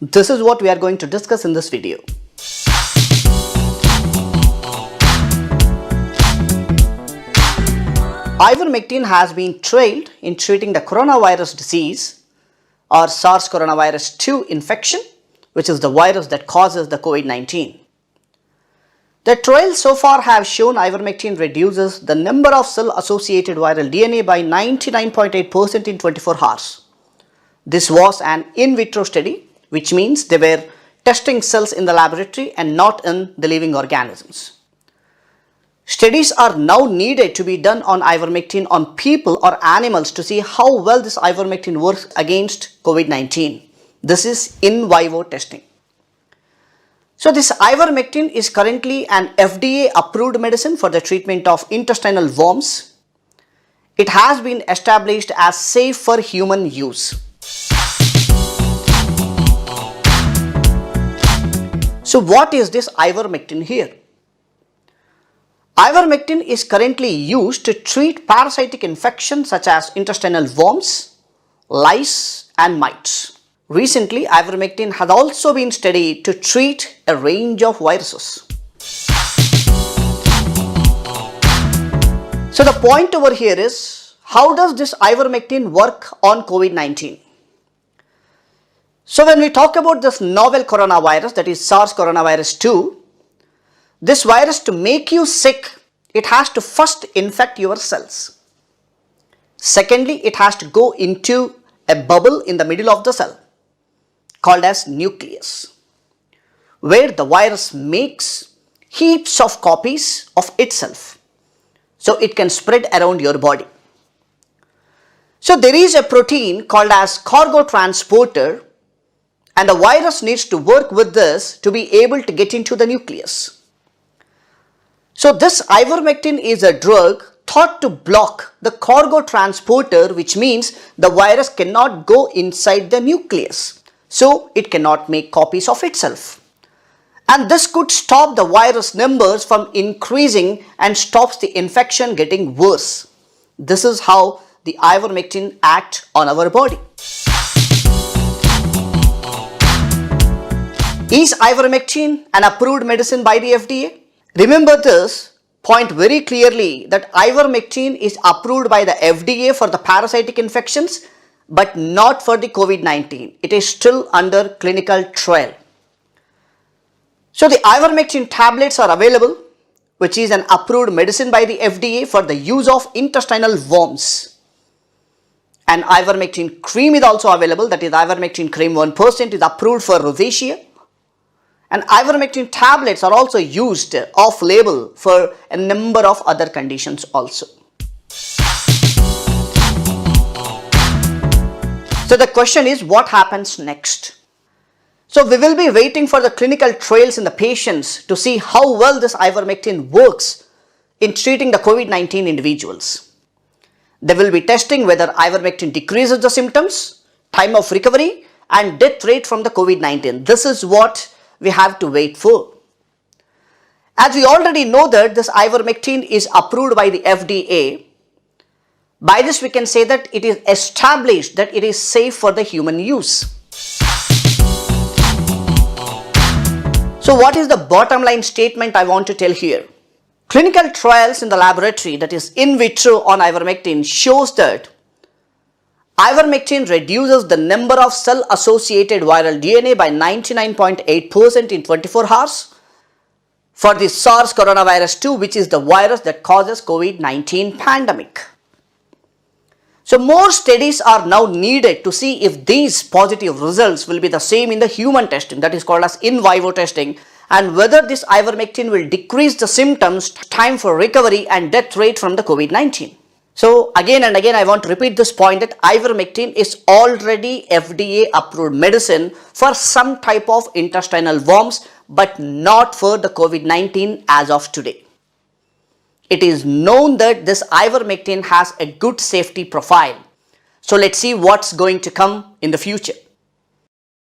This is what we are going to discuss in this video. Ivermectin has been trialed in treating the coronavirus disease or SARS coronavirus 2 infection, which is the virus that causes the COVID-19. The trials so far have shown ivermectin reduces the number of cell-associated viral DNA by 99.8% in 24 hours. This was an in vitro study, which means they were testing cells in the laboratory and not in the living organisms. Studies are now needed to be done on ivermectin on people or animals to see how well this ivermectin works against COVID-19. This is in vivo testing. So this ivermectin is currently an FDA-approved medicine for the treatment of intestinal worms. It has been established as safe for human use. So what is this ivermectin here? Ivermectin is currently used to treat parasitic infections such as intestinal worms, lice and mites. Recently, ivermectin has also been studied to treat a range of viruses. So the point over here is, how does this ivermectin work on COVID-19? So when we talk about this novel coronavirus, that is SARS coronavirus 2, this virus, to make you sick, it has to first infect your cells. Secondly, it has to go into a bubble in the middle of the cell, called as nucleus, where the virus makes heaps of copies of itself, so it can spread around your body. So there is a protein called as cargo transporter, and the virus needs to work with this to be able to get into the nucleus. So this ivermectin is a drug thought to block the cargo transporter, which means the virus cannot go inside the nucleus. So it cannot make copies of itself. And this could stop the virus numbers from increasing and stops the infection getting worse. This is how the ivermectin acts on our body. Is ivermectin an approved medicine by the FDA? Remember this point very clearly, that ivermectin is approved by the FDA for the parasitic infections, but not for the COVID-19. It is still under clinical trial. So the ivermectin tablets are available, which is an approved medicine by the FDA for the use of intestinal worms. And ivermectin cream is also available, that is ivermectin cream 1% is approved for rosacea. And ivermectin tablets are also used off-label for a number of other conditions also. So the question is, what happens next? So we will be waiting for the clinical trials in the patients to see how well this ivermectin works in treating the COVID-19 individuals. They will be testing whether ivermectin decreases the symptoms, time of recovery and death rate from the COVID-19. This is what we have to wait for. As we already know that this ivermectin is approved by the FDA, by this we can say that it is established that it is safe for the human use. So what is the bottom line statement I want to tell here? Clinical trials in the laboratory, that is in vitro on ivermectin, shows that ivermectin reduces the number of cell-associated viral DNA by 99.8% in 24 hours for the SARS coronavirus 2, which is the virus that causes COVID-19 pandemic. So more studies are now needed to see if these positive results will be the same in the human testing, that is called as in vivo testing, and whether this ivermectin will decrease the symptoms, time for recovery and death rate from the COVID-19. So again and again I want to repeat this point, that ivermectin is already FDA approved medicine for some type of intestinal worms, but not for the COVID-19 as of today. It is known that this ivermectin has a good safety profile. So let's see what's going to come in the future.